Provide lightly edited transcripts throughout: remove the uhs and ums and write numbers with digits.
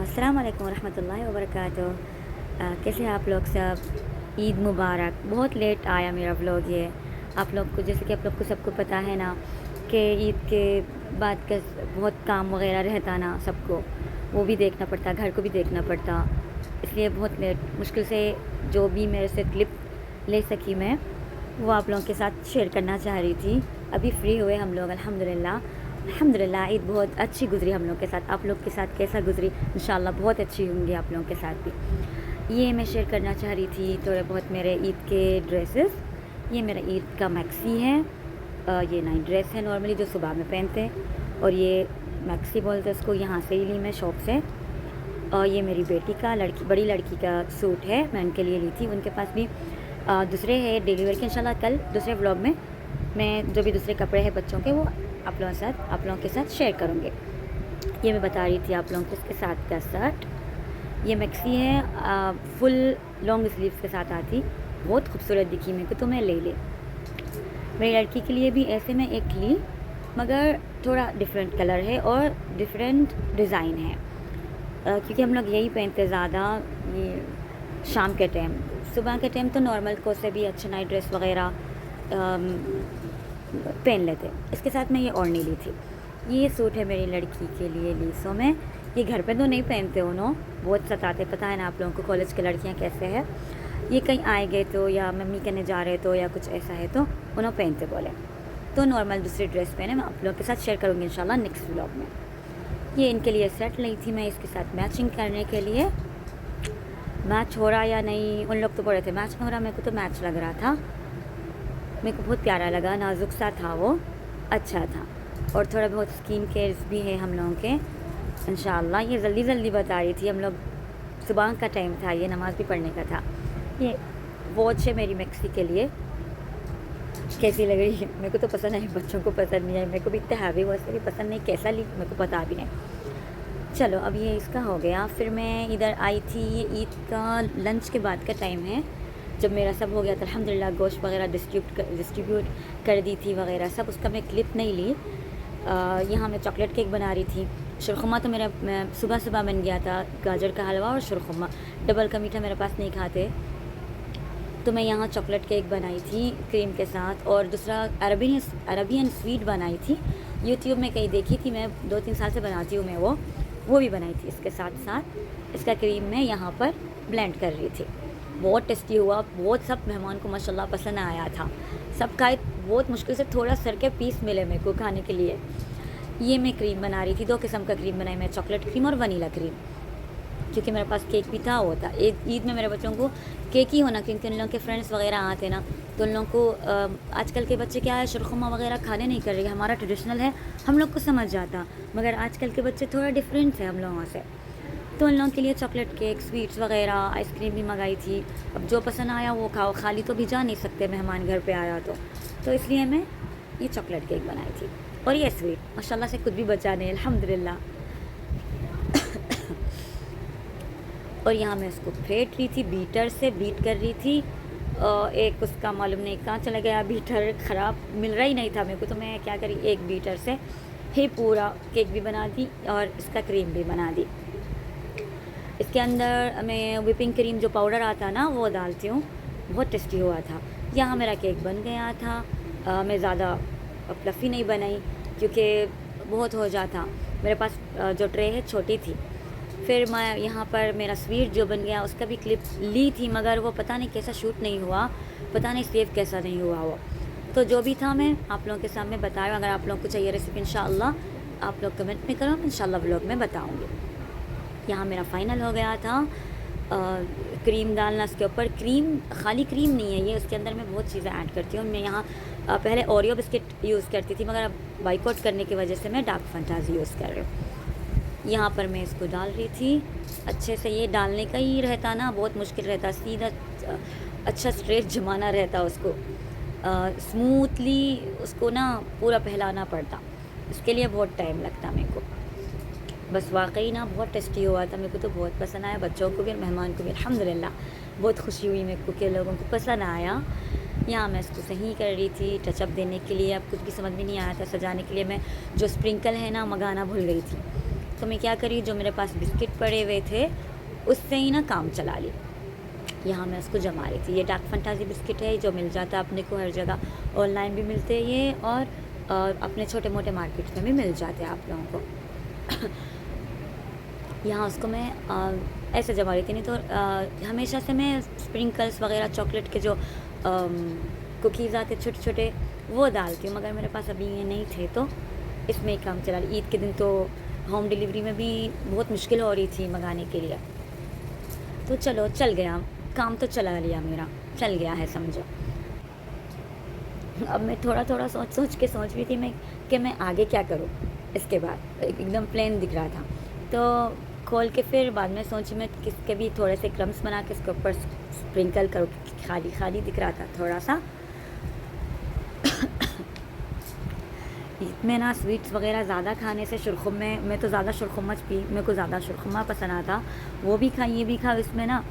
अस्सलाम वालेकुम रहमतुल्लाहि व बरकातुहू। कैसे हैं आप लोग सब? ईद मुबारक। बहुत लेट आया मेरा व्लॉग ये। आप लोग को जैसे कि आप लोग को सबको पता है ना कि ईद के बाद का बहुत काम वगैरह रहता ना सबको, वो भी देखना पड़ता, घर को भी देखना पड़ता, इसलिए बहुत लेट मुश्किल से जो भी मेरे से क्लिप ले सकी मैं वो आप लोगों के साथ शेयर करना चाह रही थी। अभी फ्री हुए हम लोग अल्हम्दुलिल्लाह। अल्हम्दुलिल्लाह ईद बहुत अच्छी गुज़री हम लोग के साथ। आप लोग के साथ कैसा गुज़री? इंशाल्लाह बहुत अच्छी होंगी आप लोगों के साथ भी। ये मैं शेयर करना चाह रही थी थोड़े बहुत मेरे ईद के ड्रेसेस। ये मेरा ईद का मैक्सी है। ये नाइट ड्रेस है नॉर्मली जो सुबह में पहनते हैं, और ये मैक्सी बोलते हैं इसको, यहाँ से ही ली मैं शॉप से। और ये मेरी बेटी का बड़ी लड़की का सूट है, मैं उनके लिए ली थी। उनके पास भी दूसरे है डिलीवर के। इंशाल्लाह कल दूसरे व्लॉग में मैं जो भी दूसरे कपड़े हैं बच्चों के वो आप लोगों के साथ शेयर करूँगी। ये मैं बता रही थी आप लोगों को। इसके साथ का शर्ट, ये मैक्सी है, फुल लॉन्ग स्लीव्स के साथ आती, बहुत खूबसूरत दिखी मेरे को, तो मैं ले ली। मेरी लड़की के लिए भी ऐसे मैं एक ली, मगर थोड़ा डिफरेंट कलर है और डिफरेंट डिज़ाइन है, क्योंकि हम लोग यही पहनते ज़्यादा ये शाम के टाइम। सुबह के टाइम तो नॉर्मल को से भी अच्छे नाइट ड्रेस वगैरह पहन लेते। इसके साथ मैं ये ओढ़नी ली थी। ये सूट है मेरी लड़की के लिए ली। सो मैं ये घर पे तो नहीं पहनते, उन्होंने बहुत सताते, पता है ना आप लोगों को कॉलेज की लड़कियां कैसे हैं। ये कहीं आए गए तो या मम्मी कहने जा रहे तो या कुछ ऐसा है तो उन्होंने पहनते बोले, तो नॉर्मल दूसरी ड्रेस पहने। मैं आप लोगों के साथ शेयर करूँगी इंशाल्लाह नेक्स्ट व्लॉग में। ये इनके लिए सेट ली थी मैं इसके साथ मैचिंग करने के लिए। मैच हो रहा या नहीं, उन लोग तो बोल रहे थे मैच नहीं हो रहा, मेरे को तो मैच लग रहा था। मेरे को बहुत प्यारा लगा, नाजुक सा था वो, अच्छा था। और थोड़ा बहुत स्किन केयर्स भी है हम लोगों के इंशाल्लाह। ये जल्दी जल्दी बता रही थी, हम लोग सुबह का टाइम था, ये नमाज़ भी पढ़ने का था। ये वॉच है मेरी मैक्सी के लिए। कैसी लग रही है? मेरे को तो पसंद आई, बच्चों को पसंद नहीं आई, मेरे को भी इतना हैवी वॉच भी पसंद नहीं। कैसा ली मेरे को पता भी नहीं। चलो अब ये इसका हो गया। फिर मैं इधर आई थी, ये ईद का लंच के बाद का टाइम है, जब मेरा सब हो गया था अल्हम्दुलिल्लाह। गोश्त वगैरह डिस्ट्रीब्यूट कर दी थी वगैरह सब, उसका मैं क्लिप नहीं ली। यहाँ मैं चॉकलेट केक बना रही थी। शुरखुमा तो मेरा सुबह सुबह बन गया था, गाजर का हलवा और शुरखुमा। डबल का मीठा मेरे पास नहीं खाते, तो मैं यहाँ चॉकलेट केक बनाई थी क्रीम के साथ। और दूसरा अरबियन स्वीट बनाई थी, यूट्यूब में कहीं देखी थी, मैं 2-3 साल से बनाती हूँ मैं वो भी बनाई थी। इसके साथ साथ इसका क्रीम मैं यहाँ पर ब्लेंड कर रही थी। बहुत टेस्टी हुआ, बहुत सब मेहमान को माशाल्लाह पसंद आया था, सब खाए। बहुत मुश्किल से थोड़ा सर के पीस मिले मेरे को खाने के लिए। ये मैं क्रीम बना रही थी, 2 किस्म का क्रीम बनाई मैं, चॉकलेट क्रीम और वनीला क्रीम, क्योंकि मेरे पास केक भी था। वो था ईद में मेरे बच्चों को केक ही होना, क्योंकि उन लोगों के फ्रेंड्स वगैरह आते ना, तो उन लोगों को आजकल के बच्चे क्या है, शुरखुमा वगैरह खाने नहीं कर रहे। हमारा ट्रेडिशनल है, हम लोग को समझ जाता, मगर आजकल के बच्चे थोड़ा डिफरेंट है हम लोगों से, तो उन लोगों के लिए चॉकलेट केक, स्वीट्स वगैरह, आइसक्रीम भी मंगाई थी। अब जो पसंद आया वो खाओ, खाली तो भी जा नहीं सकते, मेहमान घर पे आया तो इसलिए मैं ये चॉकलेट केक बनाई थी। और ये स्वीट माशाल्लाह से कुछ भी बचा नहीं अल्हम्दुलिल्लाह। और यहाँ मैं इसको फेंट रही थी, बीटर से बीट कर रही थी। एक उसका मालूम नहीं कहाँ चला गया, बीटर ख़राब मिल रहा ही नहीं था मेरे को, तो मैं क्या करी, एक बीटर से ही पूरा केक भी बना दी और इसका क्रीम भी बना दी। इसके अंदर मैं व्हिपिंग क्रीम जो पाउडर आता है ना वो डालती हूँ, बहुत टेस्टी हुआ था। यहाँ मेरा केक बन गया था। मैं ज़्यादा फ्लफ़ी नहीं बनाई क्योंकि बहुत हो जाता। मेरे पास जो ट्रे है छोटी थी। फिर मैं यहाँ पर मेरा स्वीट जो बन गया उसका भी क्लिप ली थी, मगर वो पता नहीं कैसा शूट नहीं हुआ, पता नहीं सेव कैसा नहीं हुआ वो। तो जो भी था मैं आप लोगों के सामने बताया। अगर आप लोगों को चाहिए रेसिपी इंशाल्लाह आप लोग कमेंट में करो, इंशाल्लाह व्लॉग में बताऊँगी। यहाँ मेरा फ़ाइनल हो गया था। क्रीम डालना इसके ऊपर, क्रीम खाली क्रीम नहीं है ये, उसके अंदर मैं बहुत चीज़ें ऐड करती हूँ। मैं यहाँ पहले ओरियो बिस्किट यूज़ करती थी, मगर अब बाइकआउट करने की वजह से मैं डार्क फंटासी यूज़ कर रही हूँ। यहाँ पर मैं इसको डाल रही थी अच्छे से। ये डालने का ही रहता ना, बहुत मुश्किल रहता, सीधा अच्छा स्ट्रेट जमाना रहता उसको, स्मूथली उसको ना पूरा फैलाना पड़ता, इसके लिए बहुत टाइम लगता मेरे को। बस वाकई ना बहुत टेस्टी हुआ था, मेरे को तो बहुत पसंद आया, बच्चों को भी और मेहमान को भी अल्हम्दुलिल्लाह। बहुत खुशी हुई मेरे को कि लोगों को पसंद आया। यहाँ मैं इसको सही कर रही थी टचअप देने के लिए। अब कुछ भी समझ में नहीं आया था सजाने के लिए, मैं जो स्प्रिंकल है ना मंगाना भूल गई थी, तो मैं क्या करी, जो मेरे पास बिस्किट पड़े हुए थे उससे ही ना काम चला ली। यहाँ मैं उसको जमा रही थी। ये डार्क फंटासी बिस्किट है जो मिल जाता है अपने को हर जगह, ऑनलाइन भी मिलते हैं ये, और अपने छोटे मोटे मार्केट में भी मिल जाते हैं आप लोगों को। यहाँ उसको मैं ऐसे जमा रही थी, नहीं तो हमेशा से मैं स्प्रिंकल्स वगैरह चॉकलेट के जो कुकीज़ आते छोटे छोटे वो डालती हूँ, मगर मेरे पास अभी ये नहीं थे तो इसमें ही काम चला। ईद के दिन तो होम डिलीवरी में भी बहुत मुश्किल हो रही थी मंगाने के लिए, तो चलो चल गया काम, तो चला लिया मेरा, चल गया है समझो। अब मैं थोड़ा थोड़ा सोच के सोच रही थी मैं कि मैं आगे क्या करूँ। इसके बाद एकदम प्लेन दिख रहा था, तो खोल के फिर बाद में सोची मैं किसके भी थोड़े से क्रम्स बना के इसके ऊपर स्प्रिंकल करूँ, खाली खाली दिख रहा था थोड़ा सा। इसमें ना स्वीट्स वगैरह ज़्यादा खाने से शुरखुम में, मैं तो ज़्यादा शुरखुमा मेरे को ज़्यादा शुरखुमा पसंद आता, वो भी खा ये भी खा, इसमें ना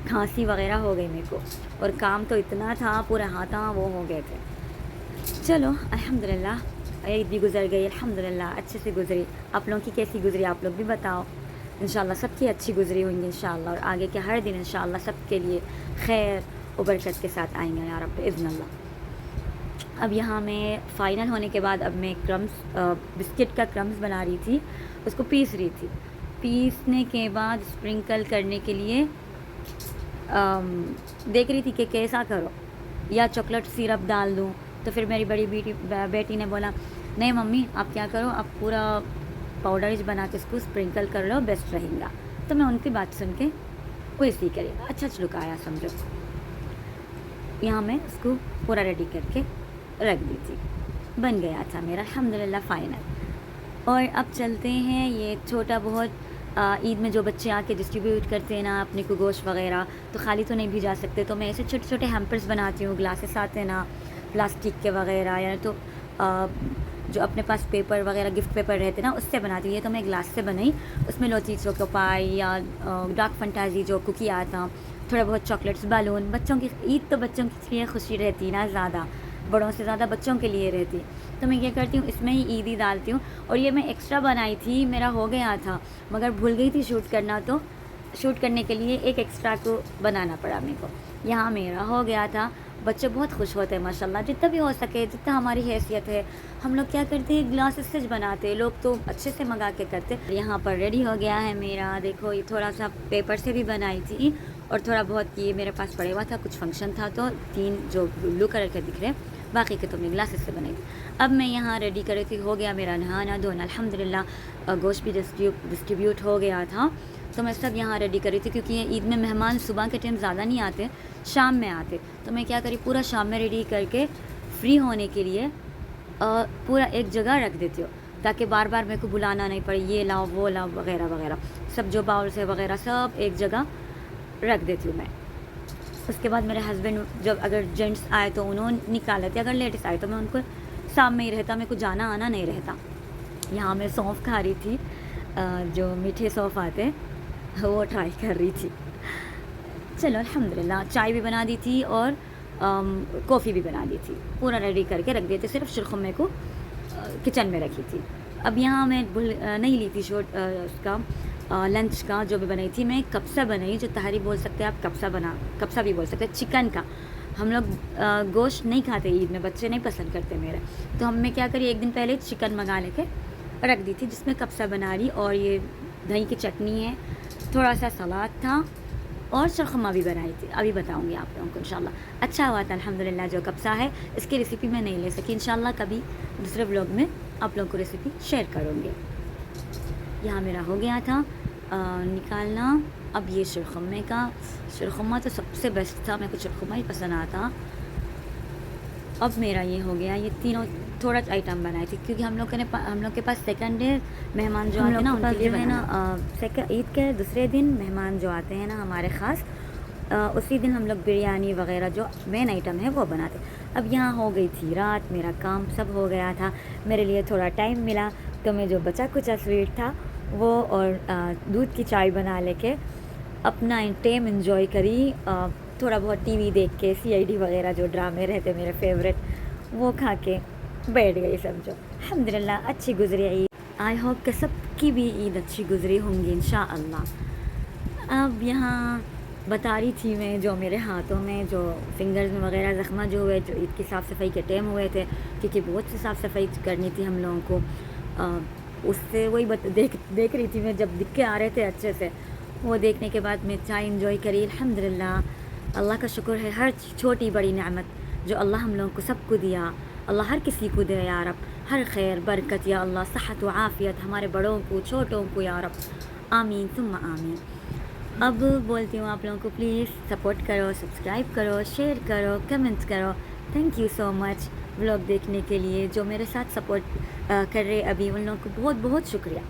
खांसी वगैरह हो गई मेरे को, और काम तो इतना था, पूरे हाथ वो हो गए थे। चलो अल्हम्दुलिल्लाह ईद भी गुजर गई, अल्हम्दुलिल्लाह अच्छे से गुजरी। आप लोगों की कैसी गुजरी आप लोग भी बताओ। इंशाल्लाह सबकी अच्छी गुजरी होंगी इंशाल्लाह, और आगे के हर दिन इंशाल्लाह सबके लिए खैर और बरकत के साथ आएंगे या रब इज़्निल्लाह। अब यहाँ मैं फ़ाइनल होने के बाद अब मैं बिस्किट का क्रम्स बना रही थी, उसको पीस रही थी। पीसने के बाद स्प्रिंकल करने के लिए देख रही थी कि कैसा करो, या चॉकलेट सिरप डाल दूँ। तो फिर मेरी बड़ी बेटी ने बोला नहीं मम्मी आप क्या करो, आप पूरा पाउडर बना के इसको स्प्रिंकल कर लो, बेस्ट रहेगा। तो मैं उनकी बात सुन के वैसे ही करेगा, अच्छा चलुका आया समझो। यहाँ मैं उसको पूरा रेडी करके रख दी थी, बन गया था मेरा अल्हम्दुलिल्लाह फ़ाइनल। और अब चलते हैं ये छोटा बहुत ईद में जो बच्चे आके डिस्ट्रीब्यूट करते हैं ना अपने को गोश्त वगैरह, तो खाली तो नहीं भी जा सकते, तो मैं ऐसे छोटे छोटे हैम्पर्स बनाती हूँ। ग्लासेस आते हैं ना प्लास्टिक के वगैरह, या तो जो अपने पास पेपर वगैरह गिफ्ट पेपर रहते ना उससे बनाती हूँ। ये तो मैं ग्लास से बनाई, उसमें लोची चोकोपाई या डार्क फंटासी जो कुकी आता, थोड़ा बहुत चॉकलेट्स, बैलून। बच्चों की ईद तो बच्चों के लिए खुशी रहती ना, ज़्यादा बड़ों से ज़्यादा बच्चों के लिए रहती, तो मैं क्या करती हूँ इसमें ही ईदी डालती हूँ। और ये मैं एक्स्ट्रा बनाई थी, मेरा हो गया था मगर भूल गई थी शूट करना, तो शूट करने के लिए एक एक्स्ट्रा को बनाना पड़ा मेरे को। यहाँ मेरा हो गया था। बच्चे बहुत खुश होते हैं माशाल्लाह, जितना भी हो सके, जितना हमारी हैसियत है। हम लोग क्या करते हैं ग्लासेस से बनाते हैं, लोग तो अच्छे से मंगा के करते। यहाँ पर रेडी हो गया है मेरा, देखो ये थोड़ा सा पेपर से भी बनाई थी, और थोड़ा बहुत ये मेरे पास पड़े हुआ था, कुछ फंक्शन था तो 3 जो ब्लू कलर के दिख रहे, बाकी के तो मैं ग्लासेस से बनाई थी। अब मैं यहाँ रेडी कर रही थी, हो गया मेरा नहाना धोना अल्हम्दुलिल्लाह। गोश्त भी डिस्ट्रीब्यूट हो गया था, तो मैं सब यहाँ रेडी कर रही थी, क्योंकि ईद में मेहमान सुबह के टाइम ज़्यादा नहीं आते, शाम में आते। तो मैं क्या करी पूरा शाम में रेडी करके फ्री होने के लिए पूरा एक जगह रख देती हूँ, ताकि बार बार मेरे को बुलाना नहीं पड़े, ये लाओ वो लाओ वगैरह वगैरह, सब जो बाउल्स है वगैरह सब एक जगह रख देती हूँ मैं। उसके बाद मेरे हस्बैंड जब अगर जेंट्स आए तो उन्होंने निकाल लेते, अगर लेडीज़ आए तो मैं उनको सामने ही रहता, मेरे को जाना आना नहीं रहता। यहाँ मैं सौंफ खा रही थी, जो मीठे सौंफ आते वो ट्राई कर रही थी। चलो अल्हम्दुलिल्लाह चाय भी बना दी थी और कॉफ़ी भी बना दी थी, पूरा रेडी करके रख दिए थे, सिर्फ शुरखुमे को किचन में रखी थी। अब यहाँ मैं नहीं ली थी शॉर्ट उसका लंच का जो भी बनाई थी मैं, कब्सा बनाई, जो तहरी बोल सकते हैं आप, कब्सा भी बोल सकते हैं, चिकन का। हम लोग गोश्त नहीं खाते ईद में, बच्चे नहीं पसंद करते मेरे, तो हम मैं क्या करी एक दिन पहले चिकन मंगा लेके रख दी थी, जिसमें कब्सा बना रही, और ये दही की चटनी है, थोड़ा सा सलाद था, और शुरखुमा भी बनाई थी। अभी बताऊंगी आप लोगों को इंशाल्लाह। अच्छा हुआ था अल्हम्दुलिल्लाह। जो कब्सा है इसकी रेसिपी मैं नहीं ले सकी, इंशाल्लाह कभी दूसरे व्लॉग में आप लोगों को रेसिपी शेयर करूँगी। यहाँ मेरा हो गया था निकालना। अब ये शुरखुमा तो सबसे बेस्ट था, मेरे को शुरखुमा ही पसंद आता। अब मेरा ये हो गया, ये तीनों थोड़ा आइटम बनाए थे, क्योंकि हम लोग के पास सेकंड डे मेहमान जो आते हैं ना उनके लिए है ना, ईद के दूसरे दिन मेहमान जो आते हैं ना हमारे ख़ास, उसी दिन हम लोग बिरयानी वगैरह जो मेन आइटम है वो बनाते। अब यहाँ हो गई थी रात, मेरा काम सब हो गया था, मेरे लिए थोड़ा टाइम मिला, तो मैं जो बचा कुचा स्वीट था वो और दूध की चाय बना लेके अपना टाइम एंजॉय करी। थोड़ा बहुत टीवी देख के, CID वगैरह जो ड्रामे रहते मेरे फेवरेट, वो खा के बैठ गई समझो। अल्हम्दुलिल्लाह अच्छी गुजरी ईद। आई होप कि सबकी भी ईद अच्छी गुजरी होंगी इंशाअल्लाह। अब यहाँ बता रही थी मैं जो मेरे हाथों में जो फिंगर्स में वगैरह ज़ख्मा जो हुए, जो ईद की साफ़ सफाई के टाइम हुए थे, क्योंकि बहुत सी साफ़ सफाई करनी थी हम लोगों को। उससे वही देख रही थी मैं, जब दिख के आ रहे थे अच्छे से, वो देखने के बाद मैं चाय इंजॉय करी। अल्हम्दुलिल्लाह, अल्लाह का शुक्र है हर छोटी बड़ी नेमत जो अल्लाह हम लोगों को सबको दिया, अल्लाह हर किसी को दे या रब, हर खैर बरकत या अल्लाह, सेहत व आफ़ियत हमारे बड़ों को छोटों को या रब, आमीन सुम्मा आमीन। अब बोलती हूँ आप लोगों को प्लीज़ सपोर्ट करो, सब्सक्राइब करो, शेयर करो, कमेंट करो। Thank you so much vlog देखने के लिए। जो मेरे साथ सपोर्ट कर रहे अभी उन लोगों को बहुत बहुत शुक्रिया।